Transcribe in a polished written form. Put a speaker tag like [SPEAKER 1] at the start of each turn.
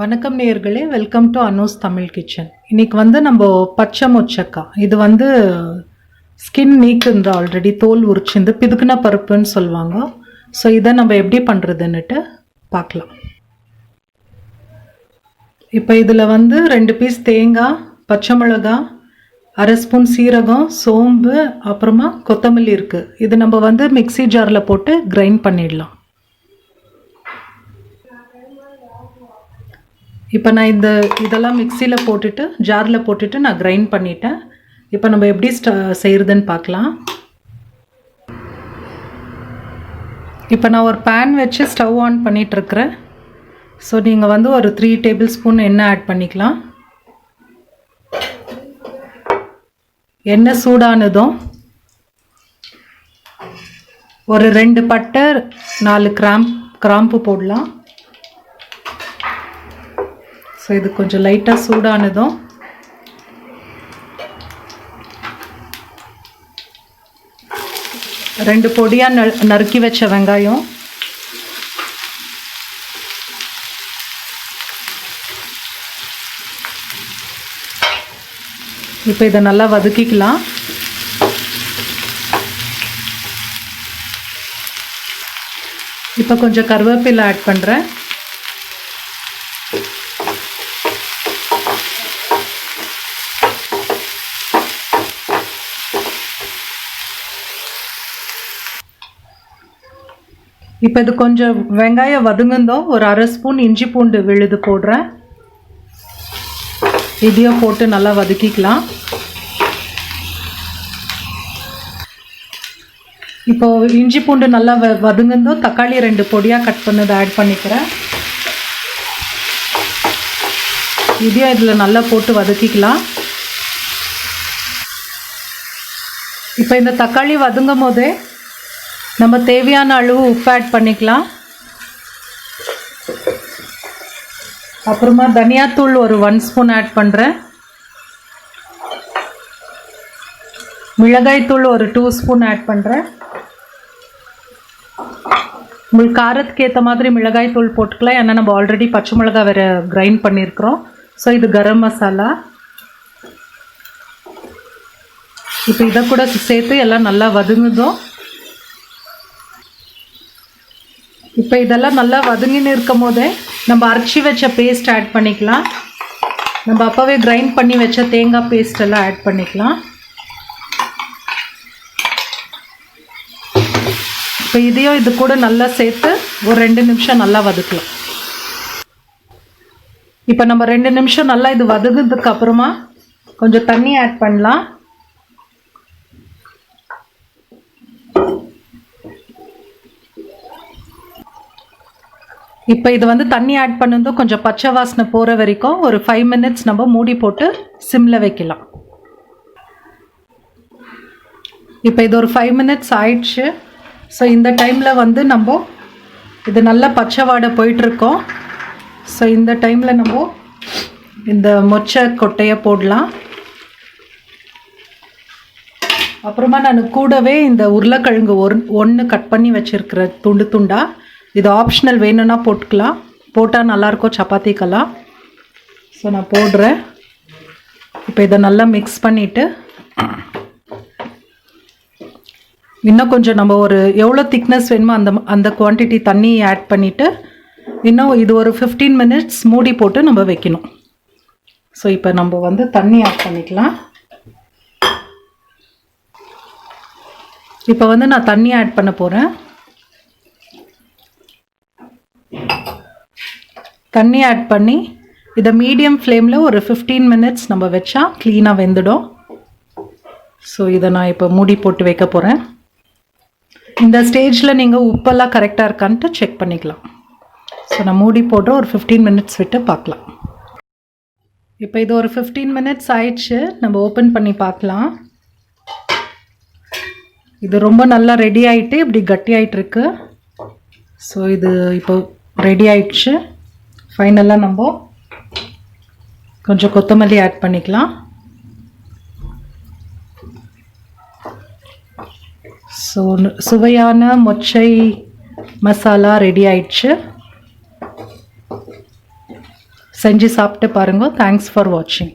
[SPEAKER 1] வணக்கம் நேயர்களே, welcome to Anu's Tamil kitchen. இன்னைக்கு வந்து நம்ம பச்சை மொச்சக்காய், இது வந்து ஸ்கின் நீக்குந்த ஆல்ரெடி தோல் உரிச்சிருந்து பிதுக்குன பருப்புன்னு சொல்லுவாங்க. ஸோ இதை நம்ம எப்படி பண்ணுறதுன்னுட்டு பார்க்கலாம். இப்போ இதில் வந்து 2 பீஸ் தேங்காய், பச்சை மிளகாய், அரை ஸ்பூன் சீரகம், சோம்பு, அப்புறமா கொத்தமல்லி இருக்குது. இது நம்ம வந்து மிக்ஸி ஜாரில் போட்டு கிரைண்ட் பண்ணிடலாம். இப்போ நான் இதெல்லாம் மிக்சியில் போட்டுட்டு ஜாரில் போட்டுட்டு நான் கிரைண்ட் பண்ணிட்டேன். இப்போ நம்ம எப்படி செய்கிறதுன்னு பார்க்கலாம். இப்போ நான் ஒரு பேன் வச்சு ஸ்டவ் ஆன் பண்ணிகிட்ருக்கிறேன். ஸோ நீங்கள் வந்து ஒரு 3 டேபிள் ஸ்பூன் எண்ணெய் ஆட் பண்ணிக்கலாம். எண்ணெய் சூடானதும் ஒரு 2 பட்டை, 4 கிராம்பு போடலாம். ஸோ இது கொஞ்சம் லைட்டாக சூடானதும் ரெண்டு பொடியாக நறுக்கி வச்ச வெங்காயம், இப்போ இதை நல்லா வதக்கிக்கலாம். இப்போ கொஞ்சம் கருவேப்பிலை ஆட் பண்ணுறேன். இப்போ இது கொஞ்சம் வெங்காயம் வதங்குந்தோம் ஒரு அரை ஸ்பூன் இஞ்சி பூண்டு விழுது போடுறேன். இதையும் போட்டு நல்லா வதக்கிக்கலாம். இப்போ இஞ்சி பூண்டு நல்லா வதங்குந்தோம் தக்காளி 2 பொடியாக கட் பண்ணதை ஆட் பண்ணிக்கிறேன். இதையும் இதில் நல்லா போட்டு வதக்கிக்கலாம். இப்போ இந்த தக்காளி வதங்கும் போதே நம்ம தேவையான அளவு உப்பு ஆட் பண்ணிக்கலாம். அப்புறமா தனியாத்தூள் ஒரு 1 ஸ்பூன் ஆட் பண்ணுறேன். மிளகாய்த்தூள் ஒரு 2 ஸ்பூன் ஆட் பண்ணுறேன். உங்களுக்கு காரத்துக்கு ஏற்ற மாதிரி மிளகாய்த்தூள் போட்டுக்கலாம். ஏன்னா நம்ம ஆல்ரெடி பச்சை மிளகாய் வேறு கிரைண்ட் பண்ணியிருக்கிறோம். ஸோ இது கரம் மசாலா. இப்போ இதை கூட சேர்த்து எல்லாம் நல்லா வதங்குதோம். இப்போ இதெல்லாம் நல்லா வதங்கின்னு இருக்கும் போதே நம்ம அரைச்சி வச்ச பேஸ்ட் ஆட் பண்ணிக்கலாம். நம்ம அப்போவே கிரைண்ட் பண்ணி வச்ச தேங்காய் பேஸ்ட் எல்லாம் ஆட் பண்ணிக்கலாம். இப்போ இதையும் இது கூட நல்லா சேர்த்து ஒரு 2 நிமிஷம் நல்லா வதக்கலாம். இப்போ நம்ம 2 நிமிஷம் நல்லா இது வதங்குறதுக்கு அப்புறமா கொஞ்சம் தண்ணி ஆட் பண்ணலாம். இப்போ இது வந்து தண்ணி ஆட் பண்ணதும் கொஞ்சம் பச்சை வாசனை போகிற வரைக்கும் ஒரு 5 மினிட்ஸ் நம்ம மூடி போட்டு சிம்மில் வைக்கலாம். இப்போ இது ஒரு 5 மினிட்ஸ் ஆயிடுச்சு. ஸோ இந்த டைமில் வந்து நம்ம இது நல்லா பச்சை வாடை போயிட்டுருக்கோம். ஸோ இந்த டைமில் நம்ம இந்த மொச்சை கொட்டையை போடலாம். அப்புறமா நான் கூடவே இந்த உருளைக்கிழங்கு ஒன்று கட் பண்ணி வச்சுருக்கிற துண்டாக, இது ஆப்ஷனல் வேணும்னா போட்டுக்கலாம். போட்டால் நல்லாயிருக்கும் சப்பாத்திக்கெல்லாம். ஸோ நான் போடுறேன். இப்போ இதை நல்லா மிக்ஸ் பண்ணிவிட்டு இன்னும் கொஞ்சம் நம்ம ஒரு எவ்வளோ திக்னஸ் வேணுமோ அந்த குவான்டிட்டி தண்ணி ஆட் பண்ணிவிட்டு இன்னும் இது ஒரு 15 மினிட்ஸ் மூடி போட்டு நம்ம வைக்கணும். ஸோ இப்போ நம்ம வந்து தண்ணி ஆட் பண்ணிக்கலாம். இப்போ வந்து நான் தண்ணி ஆட் பண்ண போகிறேன். தண்ணி ஆட் பண்ணி இதை மீடியம் ஃப்ளேமில் ஒரு 15 மினிட்ஸ் நம்ம வச்சா க்ளீனாக வெந்துடும். ஸோ இதை நான் இப்போ மூடி போட்டு வைக்க போகிறேன். இந்த ஸ்டேஜில் நீங்கள் உப்பெல்லாம் கரெக்டாக இருக்கான்ட்டு செக் பண்ணிக்கலாம். ஸோ நான் மூடி போட்டு ஒரு 15 மினிட்ஸ் விட்டு பார்க்கலாம். இப்போ இது ஒரு 15 மினிட்ஸ் ஆயிடுச்சு. நம்ம ஓப்பன் பண்ணி பார்க்கலாம். இது ரொம்ப நல்லா ரெடி ஆகிட்டு இப்படி கட்டி ஆகிட்டுருக்கு. ஸோ இது இப்போ ரெடி ஆயிடுச்சு. ஃபைனலாக நம்ம கொஞ்சம் கொத்தமல்லி ஆட் பண்ணிக்கலாம். ஸோ சுவையான மொச்சை மசாலா ரெடி ஆயிடுச்சு. செஞ்சு சாப்பிட்டு பாருங்க. தேங்க்ஸ் ஃபார் வாட்சிங்.